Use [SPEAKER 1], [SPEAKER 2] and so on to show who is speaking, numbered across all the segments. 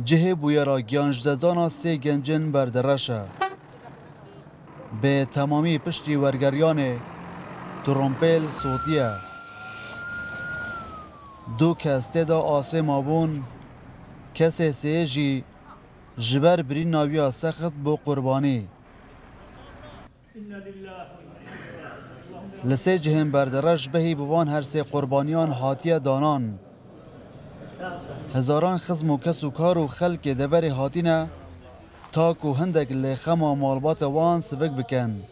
[SPEAKER 1] جه بویرا گیانجدزانا سه گنجن بردرشه به تمامی پشتی ورگریان ترومپل صوتیه دو کس تدا آسه مابون کس سیجی جبر برین ناویا سخت بو قربانی لسه جهن بردرش بهی بوان هر سه قربانیان حاتیه دانان هزاران خزم و کس و کار و خلق دبر حاتینه تاکو هندک لخما مالبات وان سبک بکن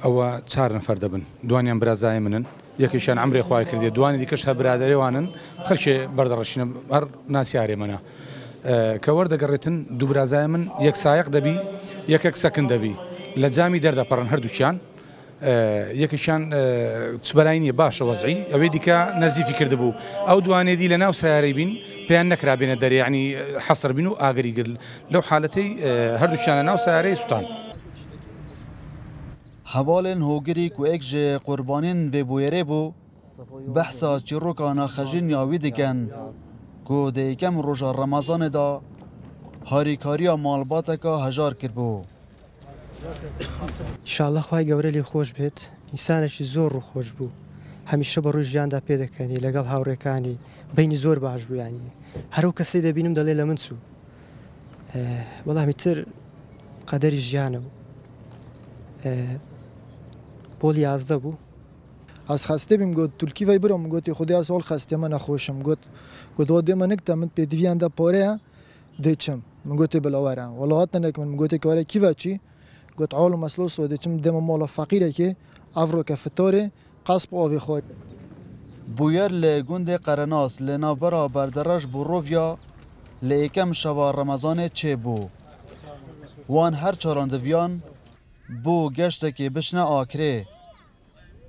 [SPEAKER 2] او 4 نفر دبن دوانیان برازای منن یکیشان عمری خوای کردی دوانی دیکش برادری وانن خلش بردرشین هر ناس یاری منا کورد گرتن دو برازای من یک سایق دبی یک سکن دبی لجامی درد پرن هر دوشان یکیشان تبراینی باش وضعی اوی دیکا نزیفی کرده بو او دوانی دی لنا و سیاری بین پیان نکرا بین داری یعنی حصر بینو آگری گل لو حالتی هر دوشان لنا و سیاری سلطان
[SPEAKER 1] حوالن هوگری کو اکج قربانین به بویره بو بحثا چروکانا خجین یاوی دکن کو دیکم روژا رمضان دا هاریکاریا مالباتکا هجار کرد بو
[SPEAKER 3] انشاءالله خوای گەورە لێ خۆش بێت ئینسانێکی زۆر ڕووخۆش بوو هەمیشە بە ڕووی ژیاندا پێ دەکەنی لەگەڵ هاوڕێکانی بینی زۆر باش بوو ینی هەرو کەسەی دەبینم دەڵێ لە من چوو وەڵامی تر قەدەری ژیانە بوو بۆ یازدە بوو
[SPEAKER 4] از خسته بیم گفت ترکی وی برام گفتی خودی از حال خسته من نخوشم گفت وادی من نکتم من پیدویان دا پاره دیچم من گفتی بلاوره ولات نک من گفتی که ولی کی وچی گفت عالم مسلوس و دیچم دم مال فقیره که افرو کفتاره قصب آوی خورد
[SPEAKER 1] بویر لگوند قرناس لنابرا بردرش بروفیا لیکم شوا رمضان چه بو وان هر چاراندویان بو گشت که بشنه آکره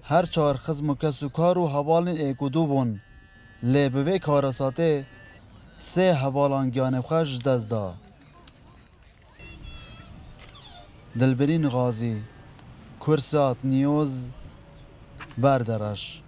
[SPEAKER 1] هر چهار خزم و کس و کار و حوالن ایکودو بون لبوی کارساته سه حوالانگیان خوش دزدا دلبرین غازی کرسات نیوز بردرش